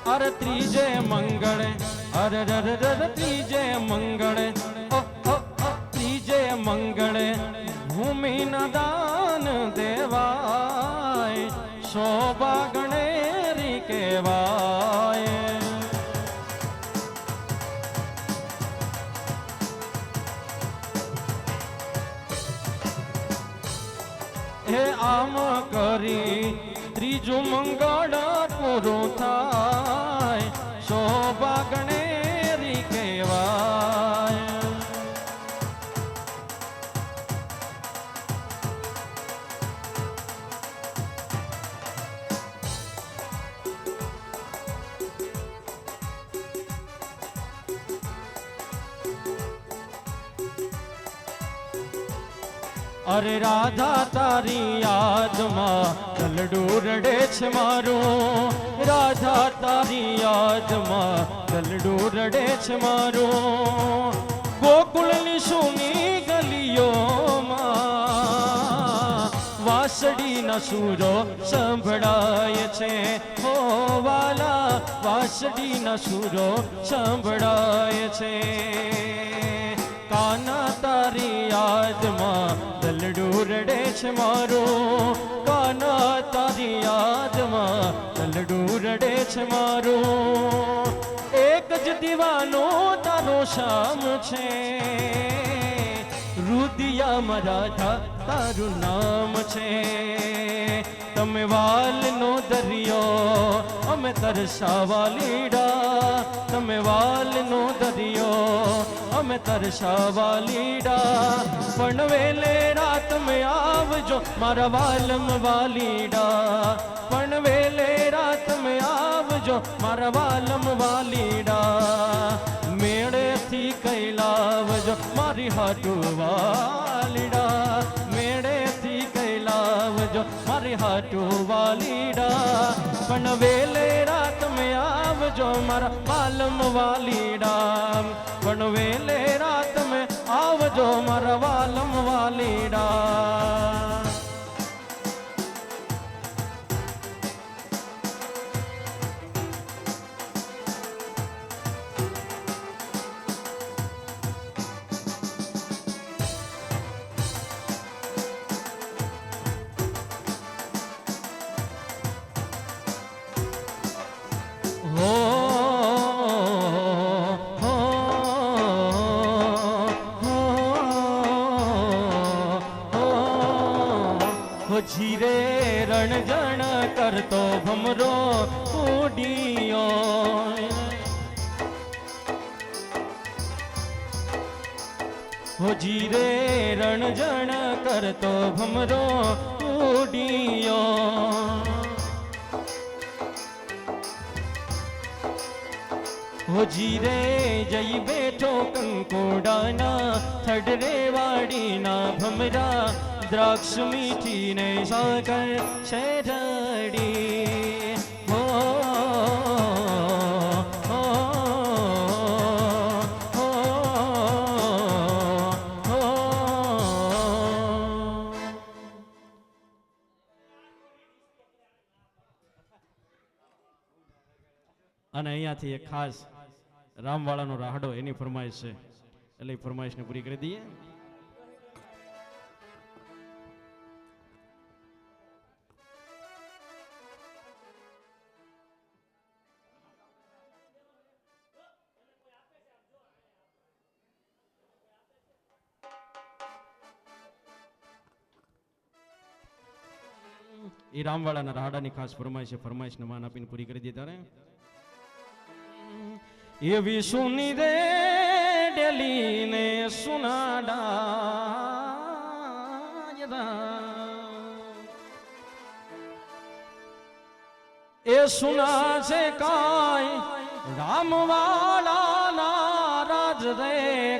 અરે ત્રીજે મંગળે અરે ત્રીજે મંગળે ત્રીજે મંગળે ભૂમિના દાન દેવાય શોભા ગણેરી કહેવાય હે આમ કરી ત્રીજું મંગળ પૂરું થાય શોભા ગણેરી કહેવાય અરે રાધા તારી યાદમાં દલડું રડે છે મારું રાધા તારી યાદમાં દલડું રડે છે મારું ગોકુળની સુની ગલીઓમાં વાસડીના સૂરો સંભળાય છે હો વાલા વાસડીના સૂરો સંભળાય છે કાના તારી યાદમાં દલડું રડે છે મારું કાના તારી યાદમાં દલડું રડે છે મારું એક જ દીવાનો તારો શામ છે રુદિયામાં રાધા તારું નામ છે તમે વાલનો દરિયો અમે તરસાવા લીડા તમે વાલનો દરિયો અમે તરસાવા લીડા પણ વેલે રાત મેં આવજો મારા વાલમ વાલીડા પણ વેલે રાત મેં આવજો મારા વાલમ વાલીડા મેળેથી કૈલાવજો મારી હાટું વાલીડા મેળેથી કૈલાવજો મારી હાટું વાલીડા પણ વેલે રાત મેં આવજો મારા વાલમ વાલીડા પણ વેલે રાત મેં આવજો મારા વાલમ વાલીડા જીરે રણજણ કરતો ભમરો ઉડિયો હો જીરે રણજણ કરતો ભમરો ઉડિયો હો જીરે જઈ બેઠો કંકોડાના થડરે વાડીના ભમરા દ્રાક્ષ મીઠી ને સાકર શેરડી હો અને અહીંયાથી એક ખાસ રામવાળાનો રાહડો એની ફરમાઈશ છે એટલે ફરમાઈશને પૂરી કરી દઈએ એ રામવાળાના રાહડાની ખાસ ફરમાઈશ ફરમાઈશને માન આપીને પૂરી કરી દીધા રે એવી સુની રે ડેલીને સુનાડા એ સુના છે કાય રામવાળાના રાજ રે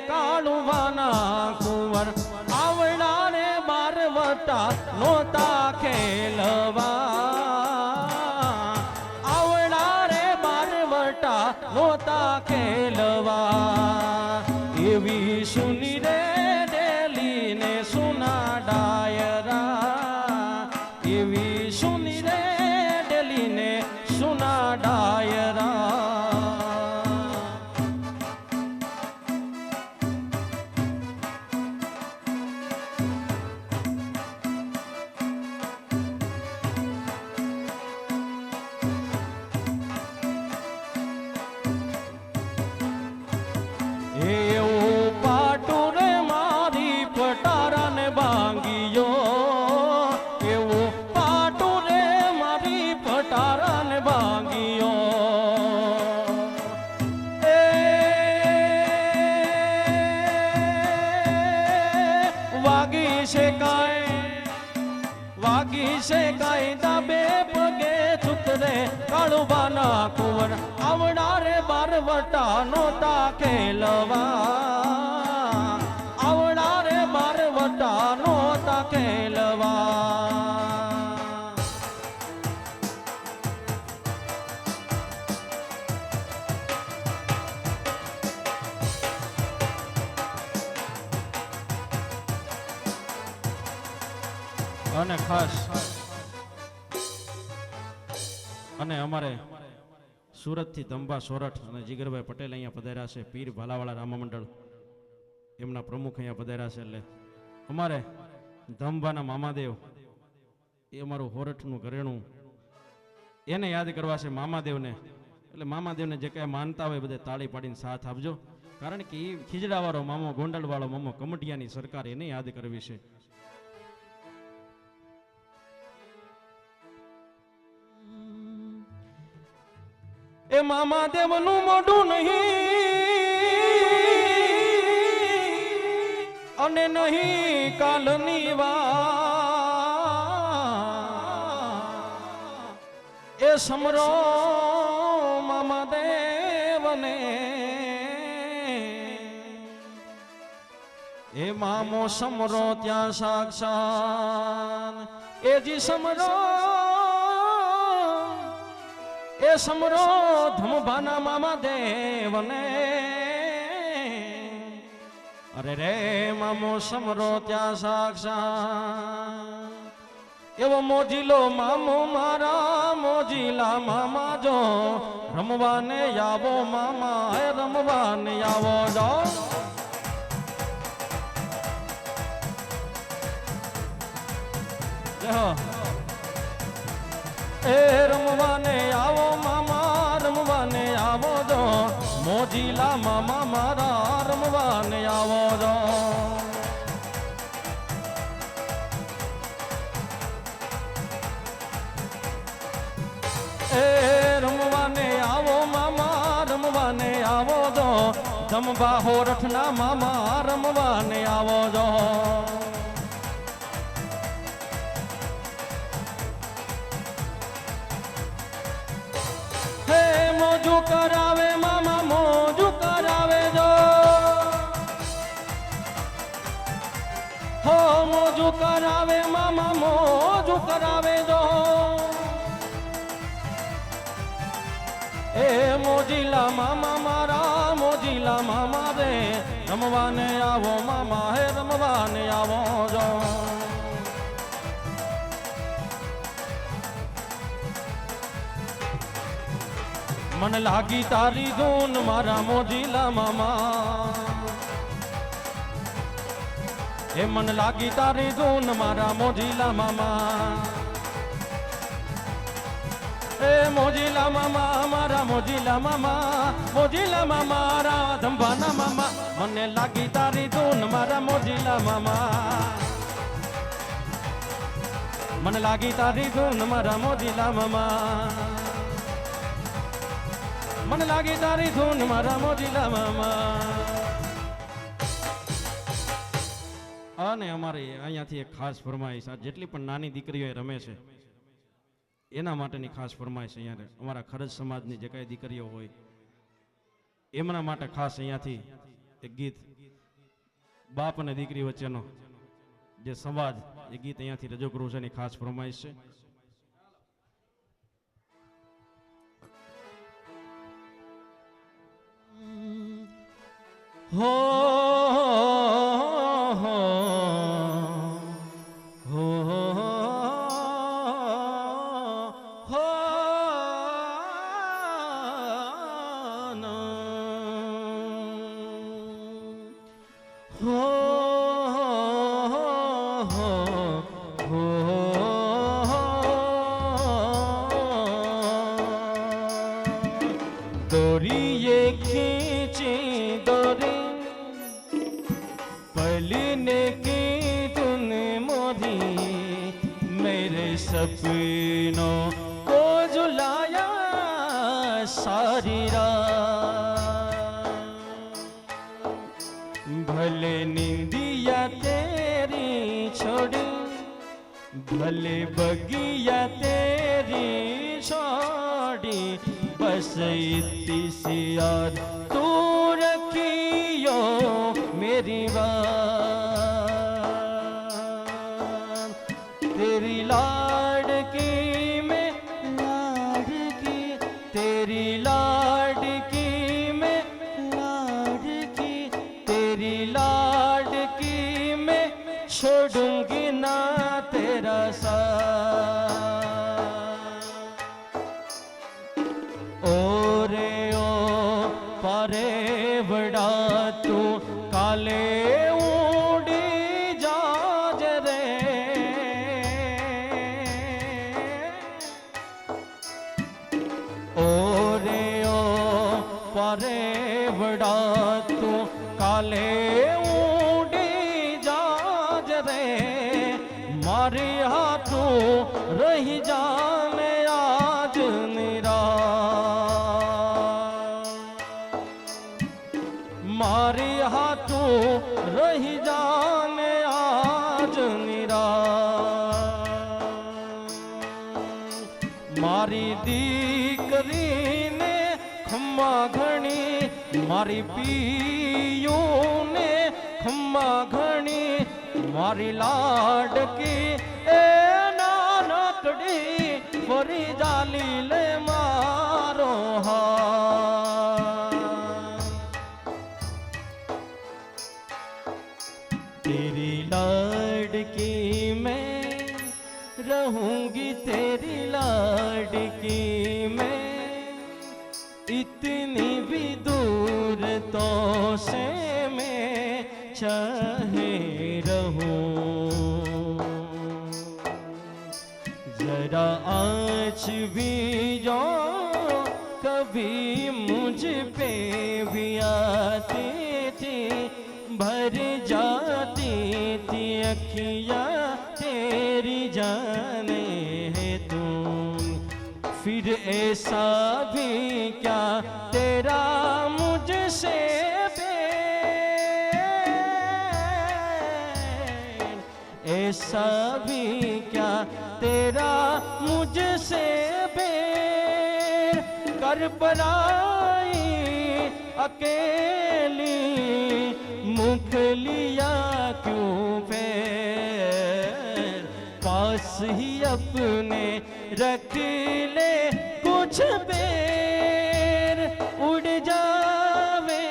કાળુવાના કુંવર આવડા રે બારવટા નોતા ખેલવા આવડા રે બારવટા નોતા ખેલવા એવી સુની રે ડેલીને સુના ડાયરા એવી સુની રે ડેલીને સુના ડાયરા માગી છે કાયદા બે પગે છૂતરે કાળુબાના કુંવર આવડા રે બારવટા નોતા ખેલવા આવડા રે બારવટા નોતા ખેલવા અને ખાસ અને અમારે સુરત થી ધંબા સોરઠ અને જીગરભાઈ પટેલ અહીંયા પધાર્યા છે પીર ભાલાવાળા રામા મંડળ એમના પ્રમુખ અહીંયા પધાર્યા છે એટલે અમારે ધંબાના મામાદેવ એ અમારું હોરઠનું ઘરેણું એને યાદ કરવા છે મામાદેવને એટલે મામાદેવને જે કાંઈ માનતા હોય બધે તાળી પાડીને સાથ આપજો કારણ કે એ ખીજડાવાળો મામો ગોંડલવાળો મામો કમટિયાની સરકાર એને યાદ કરવી છે. એ મામા દેવનું મોઢું નહીં અને નહીં કાલની વાત એ સમરો મામા દેવને એ મામો સમરો ત્યાં સાક્ષાત એ જી સમરો એ સમરો ધમભાના મામા દેવને અરે રે મામો સમરો ત્યાં સાક્ષાત એવો મોજીલો મામો મારા મોજીલા મામા જો રમવાને આવો મામા હે રમવાને આવો જો એ રમવાને આવો મામા રમવાને આવો જો મોજીલા મામા મારા રમવાને આવો જો એ રમવાને આવો મામા રમવાને આવો જો ધંબા હોરઠના મામા રમવાને આવો જો મોજું કરાવે મામા મોજું કરાવે જો હો મોજું કરાવે મામા મોજું કરાવે જો એ મોજીલા મામા મારા મોજીલા મામા રે રમવાને આવો મામા હે રમવાને આવો જો મન લાગી તારી ધૂન મારા મોજીલા મામા એ મન લાગી તારી ધૂન મારા મોજીલા મામા એ મોજીલા મામા મારા મોજીલા મામા મારા ધંભાના મામા મને લાગી તારી ધૂન મારા મોજીલા મામા મને લાગી તારી ધૂન મારા મોજીલા મામા મને લાગી તારી ધૂન મારા મોજીલા મામા. અને અમારે અહીંયાથી એક ખાસ ફરમાઈશ જેટલી પણ નાની દીકરીઓ રમે છે એના માટેની ખાસ ફરમાઈશ અહીંયા અમારા ખરજ સમાજની જે કાંઈ દીકરીઓ હોય એમના માટે ખાસ અહીંયાથી એક ગીત બાપ અને દીકરી વચ્ચેનો જે સંવાદ એ ગીત અહીંયાથી રજૂ કરવું છે એની ખાસ ફરમાઈશ છે. હો હો હો હો દોરીએ ખીંચી દોરી पलने की तूने मोरी मेरे सपनों को झुलाया सारी रात भले नींदिया तेरी छोड़ी भले बगिया तेरी छोड़ी बस इतनी सी याद तू रखियो मेरी बात तेरी लाडकी में लाडकी तेरी लाडकी में लाडकी तेरी लाडकी में छोड़ूंगी ना तेरा साथ ओ रे ओ पारे बड़ा तू काले उड़ी जाज रे ओ रे ओ पारे बड़ा तू काले मारे हाथों रही जाने आज निरा मारे हाथों रही जाने आज निरा मारी दीकरी ने खम्मा घणी मारी पियो ने खम्मा घणी मारी लाडकी ए नानकड़ी फरी जाली ले मारो हाथ तेरी लाडकी मैं रहूंगी तेरी लाडकी मैं इतनी भी दूर तो से मैं चाहे जरा आज भी जो कभी मुझ पे भी आती थी भर जाती थी अखियाँ तेरी जाने है तुम फिर ऐसा भी क्या तेरा मुझसे ऐसा भी क्या तेरा मुझसे बेर कर बनाई अकेली मुख लिया क्यों पैर पास ही अपने रख ले कुछ बेर उड़ जावे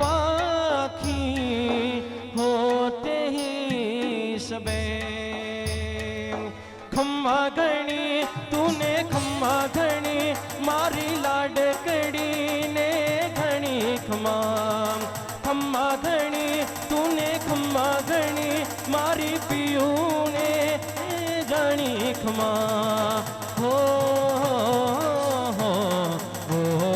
पाखी होते ही खम्मा घणी तूने खम्मा घणी मारी लाडकड़ी ने घणी खम्मा खम्मा घणी तूने खम्मा घणी मारी पियू ने घणी खम्मा हो हो हो हो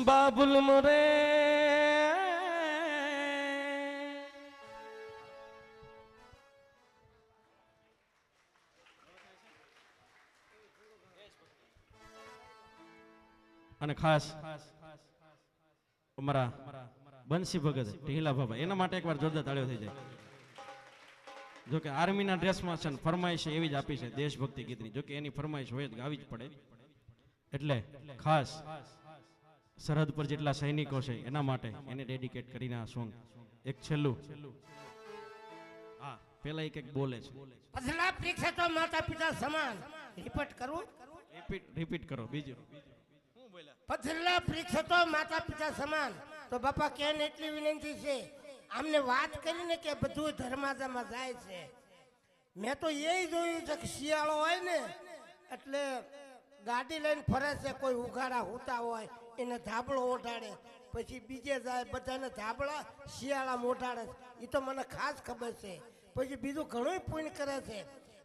बाबुल मोरे અને ખાસ અમારા બંસી ભગત ઢીલા બાબા એના માટે એકવાર જોરદાર તાળીઓ થઈ જાય જો કે આર્મીના ડ્રેસમાં છે ફરમાઈશ એવી જ આપી છે દેશભક્તિ ગીતની જો કે એની ફરમાઈશ હોય તો ગાવી જ પડે એટલે ખાસ સરહદ પર જેટલા સૈનિકો છે એના માટે એને ડેડિકેટ કરીને આ સોંગ એક છેલ્લું હા પેલા એક બોલે છે પછલા પરીક્ષા તો માતા પિતા સમાન રિપીટ કરું રિપીટ કરો બીજું પછલા પરીક્ષા તો માતા પિતા સમાન તો બાપા કેન એટલી વિનંતી છે આમને વાત કરીને કે બધું ધર્માદામાં જાય છે મેં તો એ જોયું છે કે શિયાળો હોય ને એટલે ગાડી લઈને ફરે છે કોઈ ઉઘાડા હોતા હોય એને ધાબળો ઓઢાડે પછી બીજે જાય બધાને ધાબળા શિયાળામાં ઓઢાડે એ તો મને ખાસ ખબર છે પછી બીજું ઘણું પુણ્ય કરે છે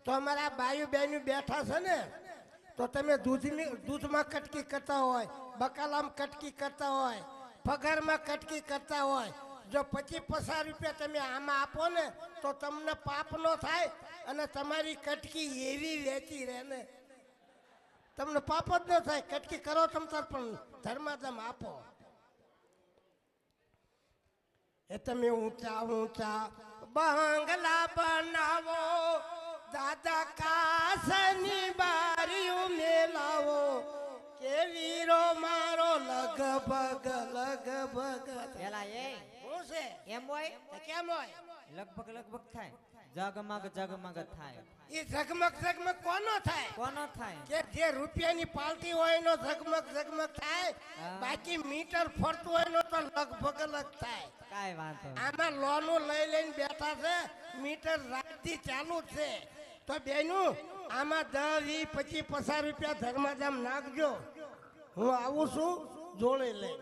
તો અમારા બાયુ બહેનું બેઠા છે ને તો તમે દૂધમાં કટકી કરતા હોય બકાલામાં કટકી કરતા હોય પગારમાં કટકી કરતા હોય જો 50-50 રૂપિયા તમે આમાં આપો ને તો તમને પાપ ન થાય અને તમારી કટકી એવી વેચી રહે ને તમને પાપ જ ન થાય. કટકી કરો તમતાર પણ ધર્માધમ આપો. એ તમે ઊંચા ઊંચા બંગલા બનાવો, દાદા કાસની બારીઓ મેલાવો, કે વીરો મારો લગભગ લગભગ. પેલા એ શું છે એમ હોય તો કેમ હોય? લગભગ થાય, જગમગ થાય. એ ઝગમગ ઝગમગ કોનો થાય? કોનો થાય? કે જે રૂપિયાની પાલટી હોય એનો ઝગમગ ઝગમગ થાય. હા. બાકી મીટર ફરતું હોય એનો તો લગભગ લગ થાય. કાઈ વાંધો નહીં. આમાં લોનો લઈને બેઠા છે, મીટર રાતથી ચાલુ જ છે. તો બેનું આમાં 10, 20, 25, 50 રૂપિયા ધર્માધામ નાખજો. હું આવું છું જોડે લઈ.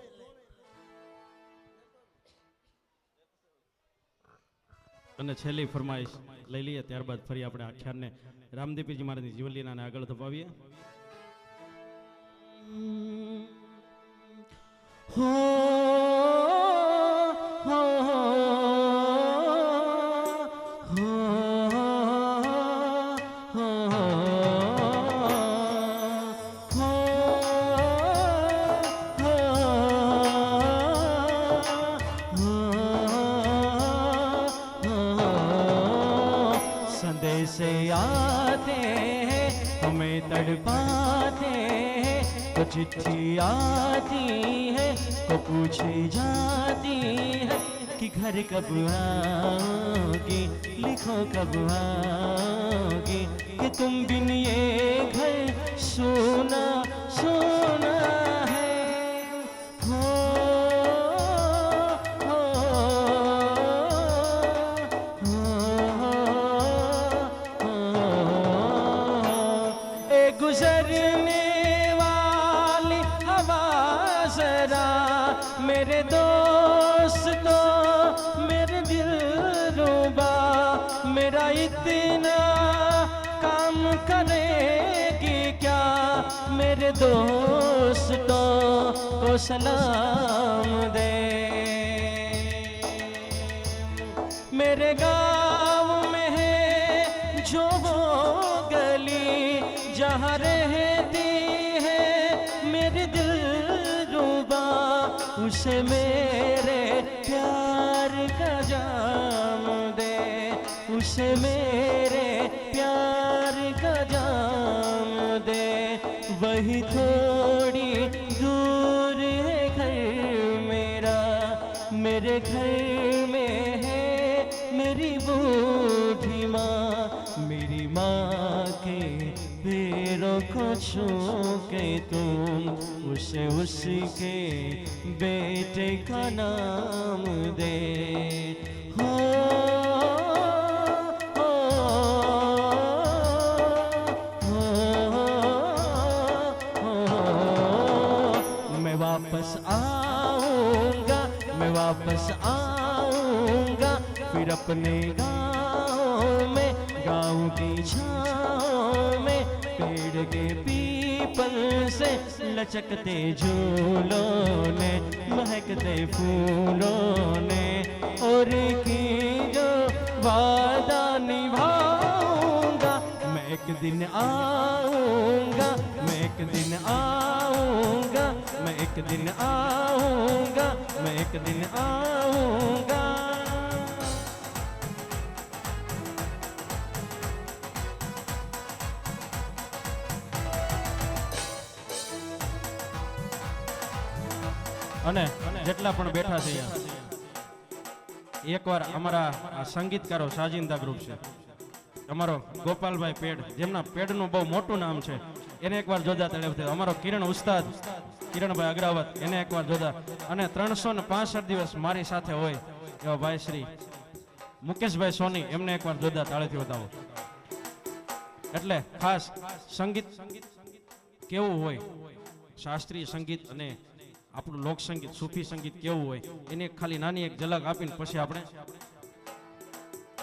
અને છેલ્લી ફરમાઈશ લઈ લઈએ, ત્યારબાદ ફરી આપણે આખ્યાનને રામદેવજી મહારાજની જીવનલીલાને આગળ ધપાવીએ. હો હો से आते हैं हमें तड़पाते हैं, तो चिट्ठी आती है तो पूछी जाती है कि घर कब आओगी, लिखो कब आओगी, कि तुम बिन ये घर सोना सोना है. हो गुजरने वाली हवा जरा मेरे दोस्तों, मेरे दिल रुबा मेरा इतना काम करेगी क्या, मेरे दोस्तों को सलाम दे. मेरे गाँव में है जो वो गली जहाँ रहती है मेरे दिल रुबा, उसे मेरे प्यार का जाम दे, उसे मेरे प्यार का जाम दे. वही थोड़ी दूर है घर मेरा, मेरे घर में है मेरी बूढ़ी माँ, मेरी माँ के पैरों को छू के तुम उसे उसके बेटे का नाम दे. हो हो हो मैं वापस आऊंगा, मैं वापस आऊंगा फिर अपने गाँव में, गाँव की छाँव में, पेड़ के पीपल से लचकते झूलों ने, महकते फूलों ने, और की जो वादा निभाऊंगा. मैं एक दिन आऊंगा, मैं एक दिन आऊंगा, मैं एक दिन आऊंगा, मैं एक दिन आऊंगा. અને જેટલા પણ બેઠા છે અહીંયા, એકવાર અમારા આ સંગીતકારો સાજિંદા ગ્રુપ છે, અમારો ગોપાલભાઈ પેડ, જેમના પેડનું બહુ મોટું નામ છે, એને એકવાર જોરદાર તાળીઓ થયો. અમારો કિરણ ઉસ્તાદ કિરણભાઈ અગ્રાવત, એને એકવાર જોરદાર. અને 365 દિવસ મારી સાથે હોય એવા ભાઈ શ્રી મુકેશભાઈ સોની, એમને એકવાર જોરદાર તાળીથી વધાવો. એટલે ખાસ સંગીત કેવું હોય, શાસ્ત્રીય સંગીત અને આપણું લોક સંગીત, સૂફી સંગીત કેવું હોય, એની ખાલી નાની એક ઝલક આપીને પછી આપણે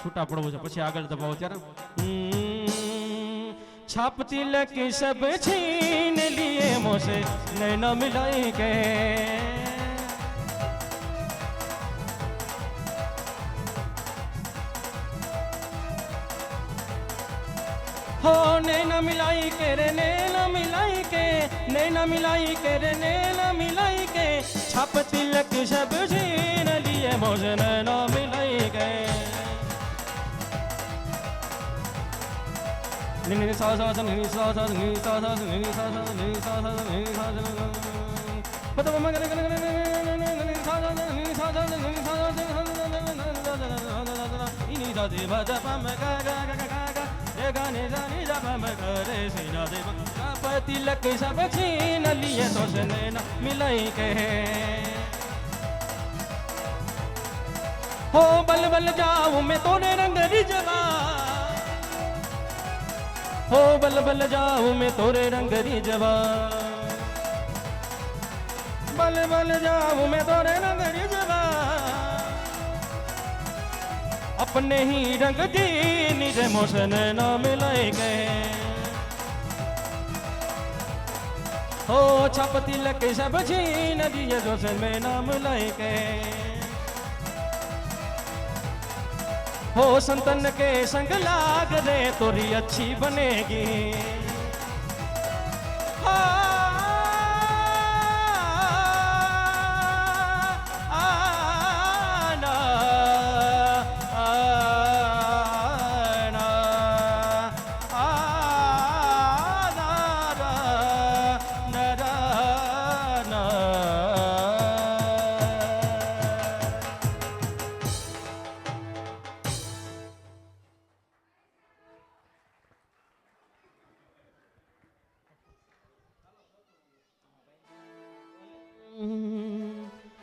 છૂટા પડવું છે, પછી આગળ દબાવો. ત્યારે छाप तिलक सब छीन लिए मुझसे नैना मिलाई के, हो नैना मिलाई के रे नैना मिलाई के नैना मिलाई के रे नैना मिलाई के छाप तिलक सब छीन लिए मुझे नैना मिलाई के नि सा सा नि सा सा नि सा सा नि सा सा नि सा सा नि सा सा पता मगर नि सा सा नि सा सा नि सा सा नि सा दे बजा पम गा गा गा गा रे गा ने जा नि जा पम गा रे सी ना दे का तिलक सब छीन लिए तो से नैना मिलाई के हो बल बल जाऊं मैं तोरे रंग रिजवा हो बल बल जाऊं मैं तोरे रंग रिजवा बल बल जाऊं मैं तोरे रंग रिजवा अपने ही रंग की निज मोशन न मिलाए गए हो छप तिलक सब छीन दिए जोशन में नाम लाए गए हो संतन के संग लाग रे तोरी अच्छी बनेगी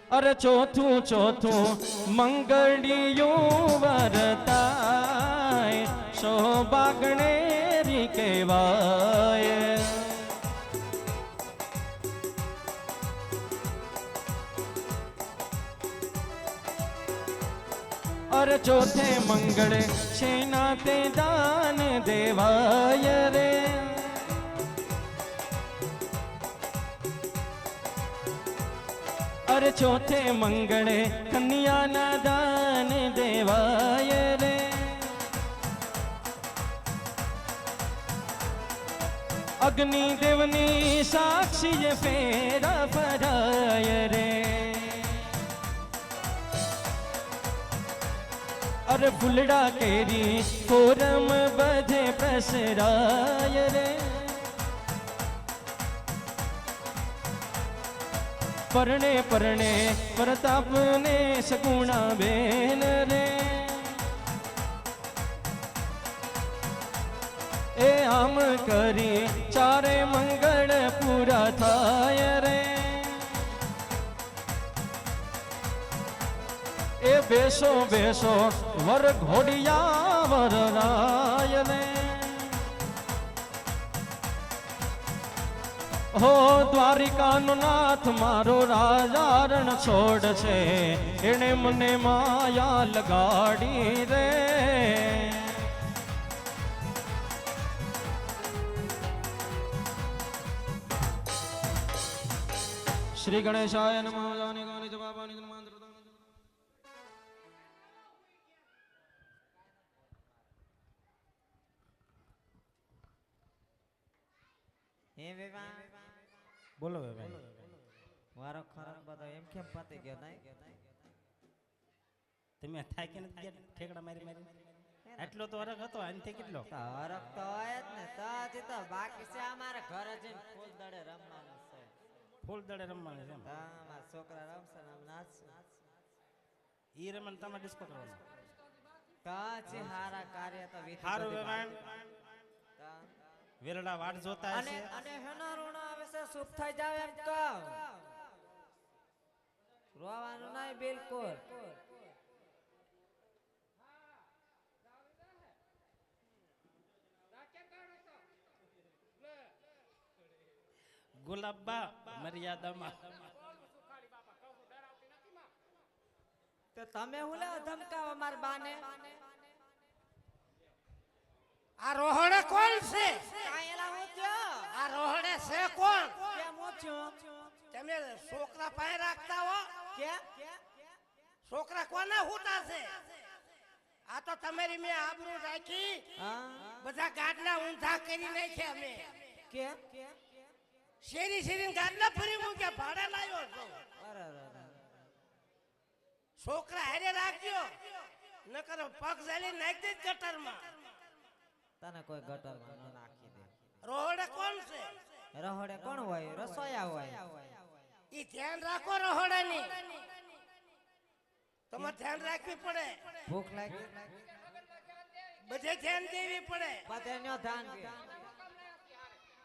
अरे चौथू चौथू मंगड़ियों वरताय शोभागणेरी केवाय अरे चौथे मंगल सेना ते दान देवाय रे अरे चौथे मंगले कन्या ना दान देवाय रे अग्नि देवनी साक्षी ये फेरा फराय रे अरे फुलड़ा केरी कोरम बधे प्रसराय रे परणे परणे प्रताप ने सगुणा बेन रे ए आम करी चारे मंगल पूरा थाय रे ए बेसो बेसो वर घोड़िया वर राय रे हो द्वारिका नो नाथ मारो राजा रण छोड़ छे एने मने माया लगाड़ी रे श्री गणेशाय नमः जाने गाने जवाबानी मंत्र હે વેવા બોલો ભાઈ વારો ખરાબ બધો એમ કેમ પતી ગયો નહીં તમે થાકી નથી ગયા ઠેકડા મારી મારી આટલો તો હરખ હતો આનથી કેટલો હરખ તો હોય જ ને તો હજી તો બાકી છે અમારે ઘરે જઈને ફૂલ દડે રમવાનું છે ફૂલ દડે રમવાનું છે એમ મારા છોકરા રમશે ને નાચશે ઈ રમણ તમારે ડિસ્કો કરવાનો તો જે હારા કાર્ય તો વિધિ હારું વેવાણ વેરડા વાટ જોતા અને હશે અને હેનો ઋણ આવે છે સુપ થઈ જાવ એમ કહું રોવાનું નહીં બિલકુલ ગુલાબા મર્યાદામાં તો તમે હું લેવા ધમકાવો માર બાને આ રોહડે કોણ છે કાયલા હું થયો આ રોહડે છે કોણ કેમ હું છું તમે છોકરા પાસે રાખતા હો કે છોકરા કોના હોતા છે આ તો તમારી મેં આબરૂ રાખી હા બધા ગાડલા ઊંધા કરી નાખ્યા અમે કે શેરી શેરી ગાડલા ફરી મૂક્યા ભાડા લાવ્યો છો અરે અરે છોકરા હારે રાખજો નકર પગ ઝાલી નાખી દે ગટરમાં તને કોઈ ગટરમાં ન નાખી દે રોહડે કોણ છે રહોડે કોણ હોય રસોયા હોય ઈ ધ્યાન રાખો રોહડાની તમારે ધ્યાન રાખવી પડે ભૂખ લાગી બધે ધ્યાન દેવી પડે બધે ધાન કે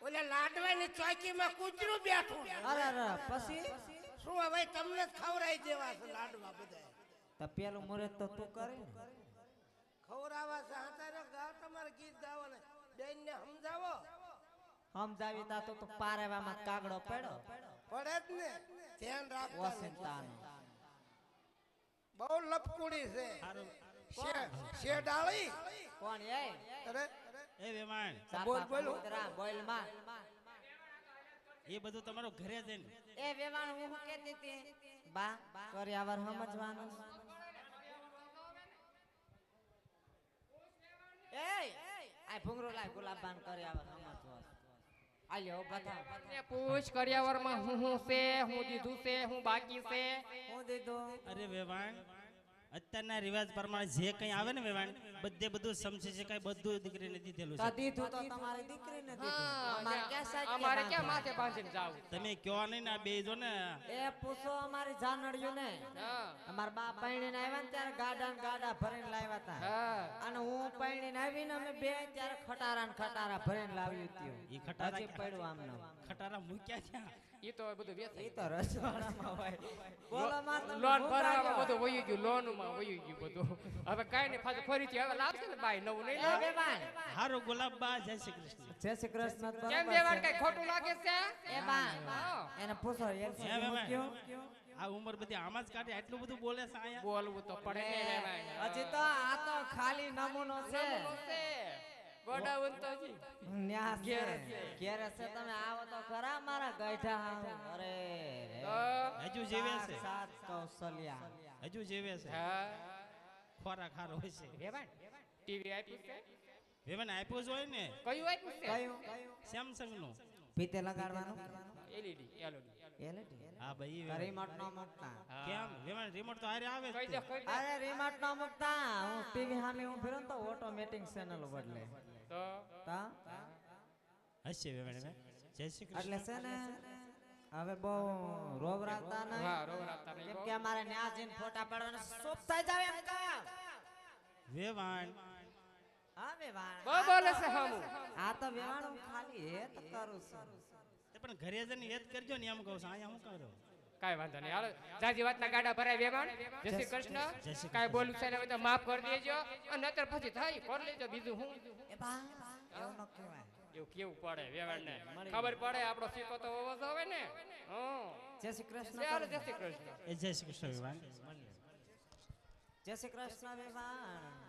ઓલે લાડવાની ચોકીમાં કૂતરું બેઠું છે. અરે અરે પછી શું હવે તમને જ ખવડાવી દેવા છે લાડવા બધા તો પેલું મુરત તો તું કરે ને ખવડાવવા છે હાથારે ગાવ તમારે ગીત ગાવો ને બેન ને સમજાવો સમજાવી તા તો પારેવામાં કાગડો પડ્યો પડે જ ને ધ્યાન રાખો વસંતાનો બહુ લપકુડી છે શેડાળી કોણ એ અરે એ વેવાણ બોલ, બોલ. બોલ માં એ બધું તમારો ઘરે જઈને એ વેવાણ હું શું કહેતી હતી બા કર્યાવર સમજવાનું એ આ ભૂંગરો લાય ગુલાબાન કર્યાવર સમજવાનું આલ્યો બધા એ પૂછ કર્યાવરમાં હું છે હું દીધું છે હું બાકી છે હું દીધું અરે વેવાણ અત્યારના રિવાજ પ્રમાણે જે કંઈ આવે ને વેવાણ બધે બધું સમજે છે કઈ બધું દીકરીને દીધેલું તો છે દીધું તો તમારી દીકરીને દીધું હા, અમારે ક્યાં સાચી અમારે ક્યાં બાંધવાનું? માથે બાંધીને જાવું તમે કયો નહીં ને આ બે જો ને એ પૂછો અમારી જાનડિયું ને હા અમારા બા પૈણીને આવ્યા ને ત્યારે ગાડા ને ગાડા ભરીને લાવ્યા હતા હા અને હું પૈણીને આવીને અમે બે ત્યારે ખટારા ને ખટારા ભરીને લાવ્યું હતું ઈ ખટારા હજી પડ્યું આમને ખટારા મૂક્યા ક્યાં ઈ તો બધું વેચાય એ તો રસવાડામાં હોય બોલો માં તમે લોન શું ભરવામાં કાઢ્યો? બધું વયું ગયું લોન માં વયું ગયું બધું હવે કાઈ નહીં પાછું ફરીથી હવે લાવશે ને બાઈ નવું નહીં એ લાવે બેબાન, હારો ગુલાબ બા જય શ્રી કૃષ્ણ જય શ્રી કૃષ્ણ તો કેમ બરાબર દેવાન છે. કઈ ખોટું લાગે છે એ બાન હા. એને પૂછો એક હે સેકન્ડ બેબાન. મૂક્યો? આ ઉંમર બધી આમાં જ કાઢે આટલું બધું બોલે છે આયા બોલવું તો પડે ને વેવાણ. હજી તો આ તો ખાલી નમૂનો છે નમૂનો છે. ગોડાઉન તો હજી. ન્યા છે ઘેર છે. ઘેરે છે તમે આવો તો ખરા મારા ગઈઢા હાવ. અરે તો, હજુ જીવે છે સાત કૌશલ્યા હજુ જીવે છે હા ખોરાક ખારો હોય છે વેવાણ ટીવી આપ્યું છે વેવાણ આપ્યો જ હોય ને કયું આપ્યું છે કયું સેમસંગ નું ભીતે લગાડવાનું એલઈડી LED હા ભાઈ રિમોટ નો મૂકતા કેમ વેવાણ રિમોટ તો હારે આવે જ કઈ તે. દે કઈ દે અરે રિમોટ નો મૂકતા હું ટીવી સામે હું ફેરું ને તો ઓટોમેટિક ચેનલ બદલે તો તા હશે વેવાણ હવે. જય શ્રી કૃષ્ણ એટલે છે ને હવે બહુ રોવરાતા નહીં હા રોવરાતા નહીં કેમ બહુ. કે અમારે ન્યા જઈને ફોટા પાડવાના સોપ થઈ જાવ એમ કા વેવાણ હા વેવાણ બહુ બોલે છે હામું. આ તો વેવાણ હું ખાલી હેત કરું છું તે પણ ઘરે જઈને યાદ કરજો ને એમ કહું છું અહીંયા હું કરો કાંઈ વાંધો નહીં હાલો જાજી વાતના ગાડા ભરાય વેવાણ જય શ્રી કૃષ્ણ કાંઈ બોલું છે ને હવે તો માફ કરી દેજો અને અત્યારે પછી થાય કરી લેજો બીજું હું એ બા એવું ન કહેવાય એવું કેવું પડે વેવાણ ને ખબર પડે આપણો સિક્કો તો હોવો જ હવે ને હા જય શ્રી કૃષ્ણ ચાલો કરો. જય શ્રી કૃષ્ણ એ જય શ્રી કૃષ્ણ વેવાણ જય શ્રી કૃષ્ણ વેવાણ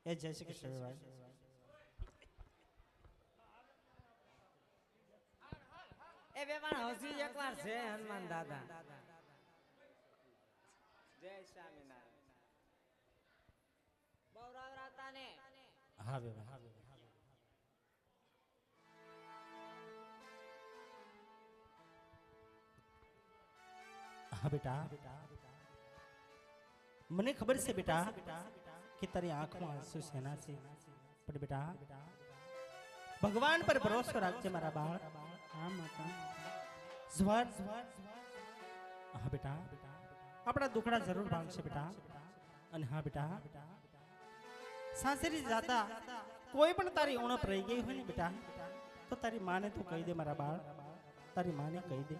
એ જય શ્રી કૃષ્ણ વેવાણ એ વેવાણ હજી એકવાર છે હનુમાન દાદા જય સ્વામિનારાયણ બહુ રાવરાતા ને હા વેવાણ હા બેટા મને ખબર છે બેટા કે તારી આંખમાં આંસુ શેના છે પણ બેટા ભગવાન પર ભરોસો રાખજે મારા બાળ હા માતા જવાર હા બેટા આપણા દુખડા જરૂર ભાંગશે બેટા અને હા બેટા સાસરી જાતા કોઈ પણ તારી ઉણપ રહી ગઈ હોય ને બેટા તો તારી માને તું કહી દે મારા બાળ તારી માને કહી દે